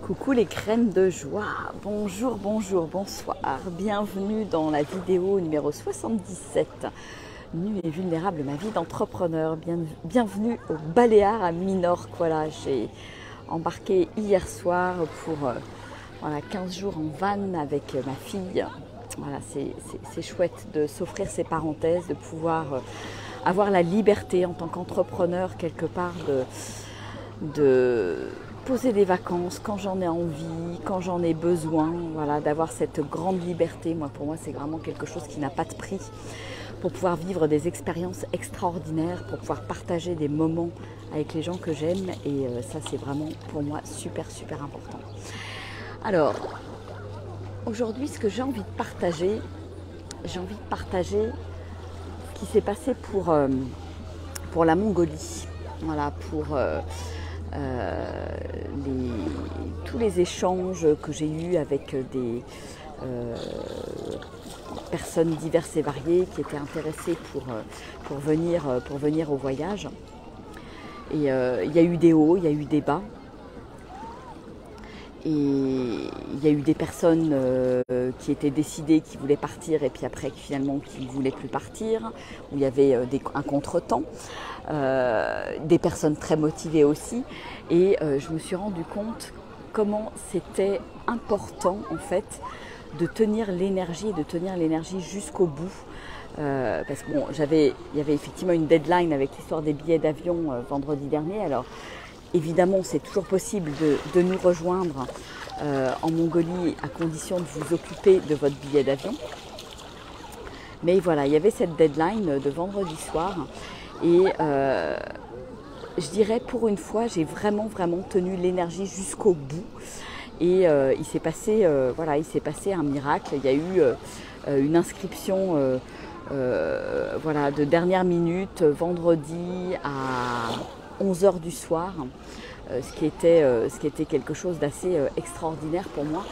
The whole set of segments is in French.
Coucou les crèmes de joie, bonjour, bonjour, bonsoir, bienvenue dans la vidéo numéro 77, Nue et vulnérable, ma vie d'entrepreneur, bienvenue au Baléares à Minorque. Voilà, j'ai embarqué hier soir pour 15 jours en van avec ma fille. Voilà, c'est chouette de s'offrir ces parenthèses, de pouvoir avoir la liberté en tant qu'entrepreneur quelque part de poser des vacances quand j'en ai envie, quand j'en ai besoin, voilà, d'avoir cette grande liberté. Pour moi, c'est vraiment quelque chose qui n'a pas de prix, pour pouvoir vivre des expériences extraordinaires, pour pouvoir partager des moments avec les gens que j'aime. Et ça, c'est vraiment pour moi super, super important. Alors, aujourd'hui, ce que j'ai envie de partager, ce qui s'est passé pour la Mongolie. Voilà, pour tous les échanges que j'ai eus avec des personnes diverses et variées qui étaient intéressées pour venir au voyage. Et il y a eu des hauts, il y a eu des bas. Et il y a eu des personnes qui étaient décidées, qui voulaient partir, et puis après finalement qui ne voulaient plus partir, où il y avait un contretemps. Des personnes très motivées aussi. Et je me suis rendu compte comment c'était important en fait de tenir l'énergie, jusqu'au bout. Parce que bon, il y avait effectivement une deadline avec l'histoire des billets d'avion vendredi dernier. Alors évidemment, c'est toujours possible de nous rejoindre en Mongolie à condition de vous occuper de votre billet d'avion. Mais voilà, il y avait cette deadline de vendredi soir et je dirais pour une fois, j'ai vraiment tenu l'énergie jusqu'au bout. Et il s'est passé un miracle. Il y a eu une inscription de dernière minute vendredi à 11h du soir, ce qui était quelque chose d'assez extraordinaire pour moi.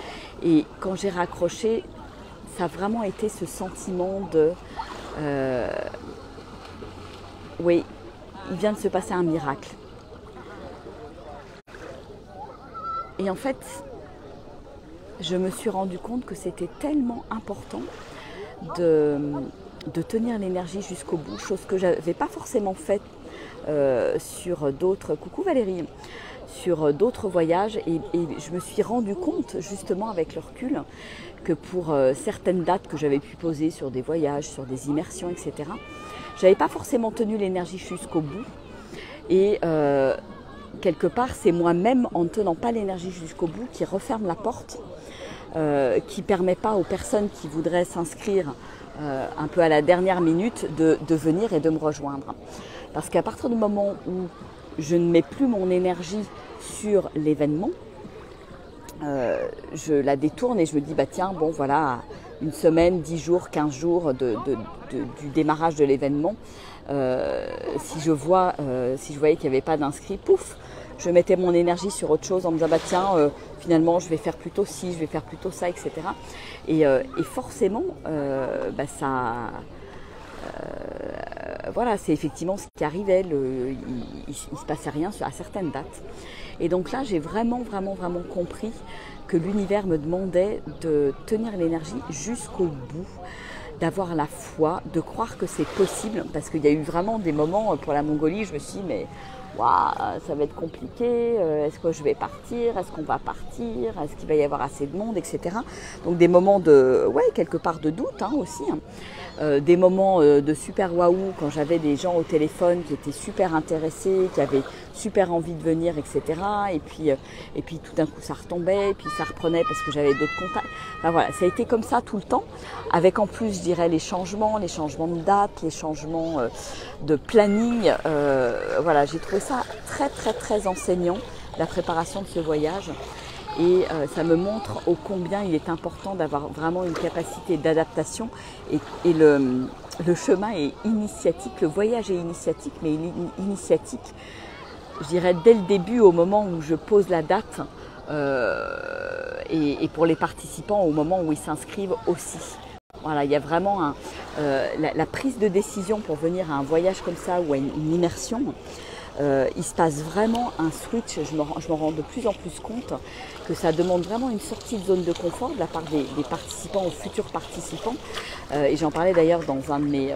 Et quand j'ai raccroché, ça a vraiment été ce sentiment de oui, il vient de se passer un miracle. Et en fait, je me suis rendu compte que c'était tellement important de tenir l'énergie jusqu'au bout, chose que je n'avais pas forcément faite sur d'autres, coucou Valérie, sur d'autres voyages. Et je me suis rendu compte justement avec le recul que pour certaines dates que j'avais pu poser sur des voyages, sur des immersions, etc., je n'avais pas forcément tenu l'énergie jusqu'au bout. Et quelque part, c'est moi-même, en ne tenant pas l'énergie jusqu'au bout, qui referme la porte, qui ne permet pas aux personnes qui voudraient s'inscrire un peu à la dernière minute de venir et de me rejoindre. Parce qu'à partir du moment où je ne mets plus mon énergie sur l'événement, je la détourne et je me dis, tiens, bon voilà, une semaine, 10 jours, 15 jours du démarrage de l'événement, si je voyais qu'il n'y avait pas d'inscrits, pouf, je mettais mon énergie sur autre chose en me disant, tiens, finalement, je vais faire plutôt ci, je vais faire plutôt ça, etc. Et forcément, c'est effectivement ce qui arrivait, il ne se passait rien à certaines dates. Et donc là, j'ai vraiment compris que l'univers me demandait de tenir l'énergie jusqu'au bout, d'avoir la foi, de croire que c'est possible, parce qu'il y a eu vraiment des moments pour la Mongolie, je me suis dit, mais waouh, ça va être compliqué, est-ce que je vais partir, est-ce qu'on va partir, est-ce qu'il va y avoir assez de monde, etc. Donc des moments quelque part de doute aussi, des moments de super waouh quand j'avais des gens au téléphone qui étaient super intéressés, qui avaient super envie de venir, etc. Et puis tout d'un coup ça retombait, et puis ça reprenait parce que j'avais d'autres contacts. Enfin voilà, ça a été comme ça tout le temps, avec en plus, je dirais, les changements de date, les changements de planning. J'ai trouvé ça très enseignant, la préparation de ce voyage. Et ça me montre ô combien il est important d'avoir vraiment une capacité d'adaptation. Et le chemin est initiatique, le voyage est initiatique, mais il est initiatique, je dirais, dès le début, au moment où je pose la date, et pour les participants, au moment où ils s'inscrivent aussi. Voilà, il y a vraiment la prise de décision pour venir à un voyage comme ça ou à une immersion. il se passe vraiment un switch. Je me rends de plus en plus compte que ça demande vraiment une sortie de zone de confort de la part des participants ou futurs participants. Et j'en parlais d'ailleurs dans une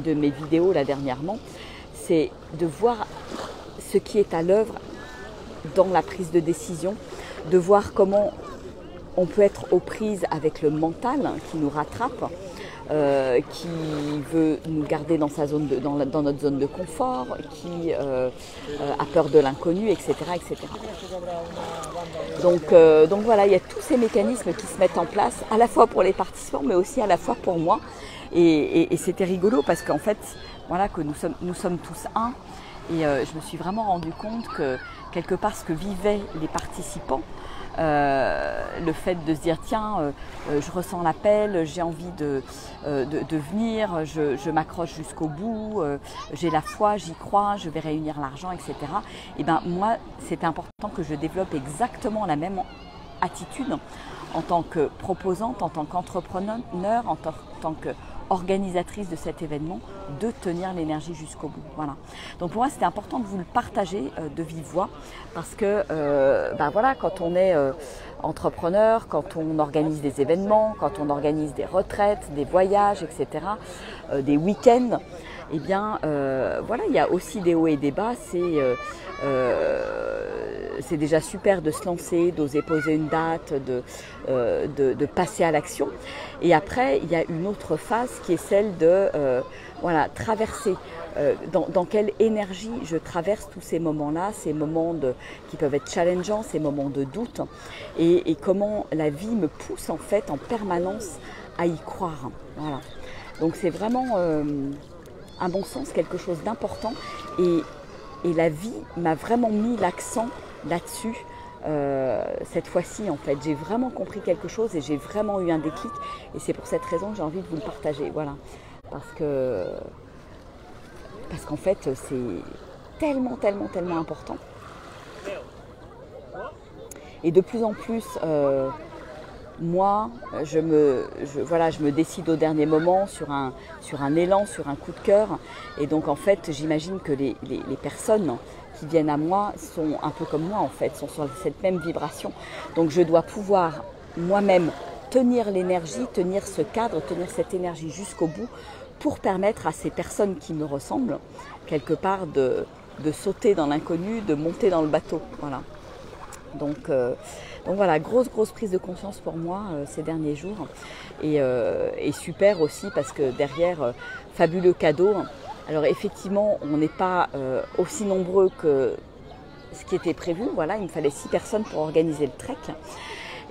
de mes vidéos là dernièrement. C'est de voir ce qui est à l'œuvre dans la prise de décision, de voir comment on peut être aux prises avec le mental qui nous rattrape, qui veut nous garder dans notre zone de confort, qui a peur de l'inconnu, etc., etc. Donc voilà, il y a tous ces mécanismes qui se mettent en place, à la fois pour les participants, mais aussi à la fois pour moi. Et c'était rigolo parce qu'en fait, voilà, que nous sommes tous un. Et je me suis vraiment rendu compte que quelque part ce que vivaient les participants, le fait de se dire tiens, je ressens l'appel, j'ai envie de venir, je m'accroche jusqu'au bout, j'ai la foi, j'y crois, je vais réunir l'argent, etc. Et ben moi, c'est important que je développe exactement la même attitude en tant que proposante, en tant qu'entrepreneur, en tant qu'organisatrice de cet événement, de tenir l'énergie jusqu'au bout. Voilà. Donc pour moi, c'était important de vous le partager de vive voix parce que voilà, quand on est entrepreneur, quand on organise des événements, quand on organise des retraites, des voyages, etc., des week-ends, eh bien voilà, il y a aussi des hauts et des bas. C'est déjà super de se lancer, d'oser poser une date, de passer à l'action. Et après, il y a une autre phase qui est celle de traverser. Dans quelle énergie je traverse tous ces moments-là, ces moments qui peuvent être challengeants, ces moments de doute, et comment la vie me pousse en fait en permanence à y croire. Voilà. Donc c'est vraiment, à mon sens, quelque chose d'important. Et la vie m'a vraiment mis l'accent là-dessus cette fois-ci en fait. J'ai vraiment compris quelque chose et j'ai vraiment eu un déclic. Et c'est pour cette raison que j'ai envie de vous le partager. Voilà. Parce qu'en fait, c'est tellement, tellement, tellement important. Et de plus en plus, moi, je me décide au dernier moment sur un élan, sur un coup de cœur. Et donc, en fait, j'imagine que les personnes qui viennent à moi sont un peu comme moi, en fait, sont sur cette même vibration. Donc, je dois pouvoir moi-même tenir l'énergie, tenir ce cadre, tenir cette énergie jusqu'au bout pour permettre à ces personnes qui me ressemblent, quelque part, de sauter dans l'inconnu, de monter dans le bateau. Voilà. Donc voilà, grosse prise de conscience pour moi ces derniers jours et super aussi parce que derrière, fabuleux cadeau. Alors effectivement, on n'est pas aussi nombreux que ce qui était prévu. Voilà, il me fallait 6 personnes pour organiser le trek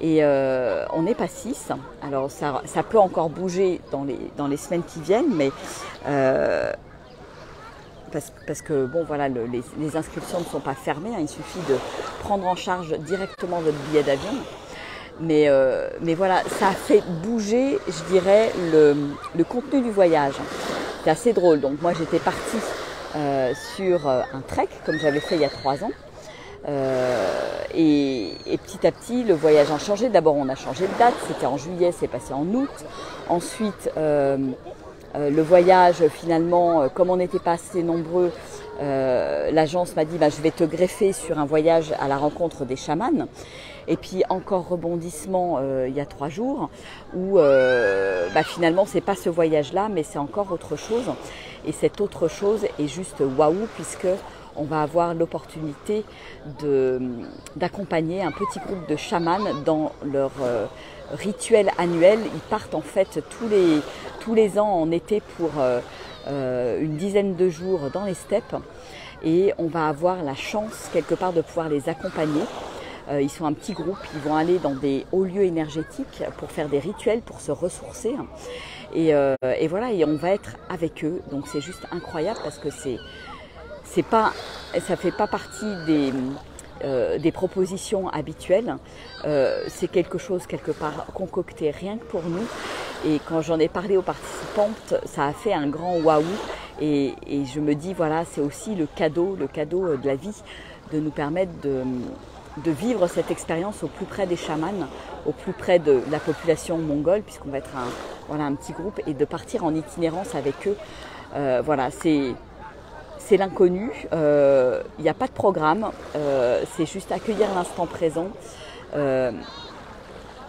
et on n'est pas 6. Alors ça peut encore bouger dans les semaines qui viennent, mais parce que bon voilà, les inscriptions ne sont pas fermées, hein, il suffit de prendre en charge directement votre billet d'avion. Mais voilà, ça a fait bouger, je dirais, le contenu du voyage. C'est assez drôle. Donc moi j'étais partie sur un trek comme j'avais fait il y a 3 ans. Et petit à petit le voyage a changé. D'abord on a changé de date, c'était en juillet, c'est passé en août. Ensuite le voyage, finalement, comme on n'était pas assez nombreux, l'agence m'a dit je vais te greffer sur un voyage à la rencontre des chamans. Et puis encore rebondissement il y a 3 jours où finalement c'est pas ce voyage-là, mais c'est encore autre chose. Et cette autre chose est juste waouh, puisque on va avoir l'opportunité d'accompagner un petit groupe de chamans dans leur rituel annuel. Ils partent en fait tous les ans en été pour une dizaine de jours dans les steppes et on va avoir la chance quelque part de pouvoir les accompagner. Ils sont un petit groupe, ils vont aller dans des hauts lieux énergétiques pour faire des rituels, pour se ressourcer et voilà, et on va être avec eux. Donc c'est juste incroyable parce que ça fait pas partie des propositions habituelles. C'est quelque chose quelque part concocté rien que pour nous. Et quand j'en ai parlé aux participantes, ça a fait un grand waouh. Et je me dis voilà, c'est aussi le cadeau de la vie, de nous permettre de vivre cette expérience au plus près des chamans, au plus près de la population mongole, puisqu'on va être un petit groupe, et de partir en itinérance avec eux. Voilà, c'est c'est l'inconnu, il n'y a pas de programme, c'est juste accueillir l'instant présent,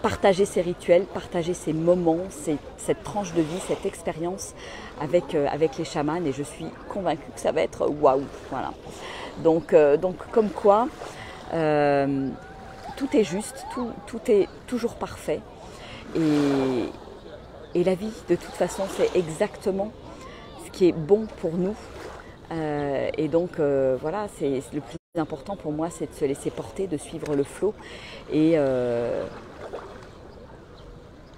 partager ces rituels, partager ces moments, cette tranche de vie, cette expérience avec les chamans, et je suis convaincue que ça va être waouh. Voilà. Donc comme quoi, tout est juste, tout est toujours parfait. Et la vie, de toute façon, c'est exactement ce qui est bon pour nous. Et donc, voilà, c'est le plus important pour moi, c'est de se laisser porter, de suivre le flot. Et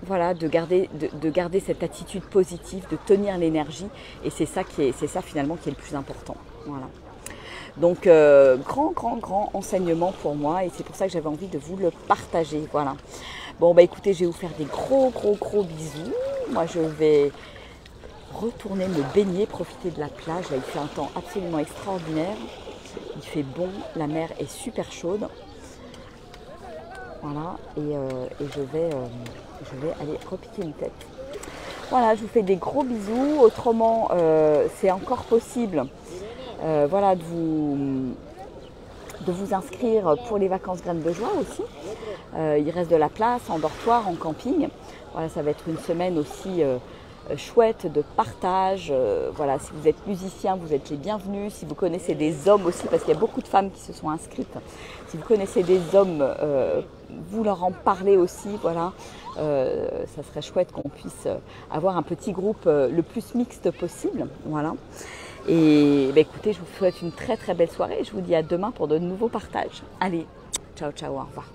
voilà, de garder cette attitude positive, de tenir l'énergie. Et c'est ça finalement qui est le plus important. Voilà. Donc, grand enseignement pour moi, et c'est pour ça que j'avais envie de vous le partager. Voilà. Bon, bah écoutez, je vais vous faire des gros bisous. Moi, je vais retourner me baigner, profiter de la plage. Là, il fait un temps absolument extraordinaire. Il fait bon, la mer est super chaude. Voilà, et je vais aller repiquer une tête. Voilà, je vous fais des gros bisous. Autrement, c'est encore possible voilà, de vous inscrire pour les vacances Graines de Joie aussi. Il reste de la place en dortoir, en camping. Voilà, ça va être une semaine aussi chouette de partage. Voilà, si vous êtes musicien, vous êtes les bienvenus. Si vous connaissez des hommes aussi, parce qu'il y a beaucoup de femmes qui se sont inscrites. Si vous connaissez des hommes, vous leur en parlez aussi. Voilà, ça serait chouette qu'on puisse avoir un petit groupe le plus mixte possible. Voilà. Et bah, écoutez, je vous souhaite une très belle soirée. Je vous dis à demain pour de nouveaux partages. Allez, ciao, au revoir.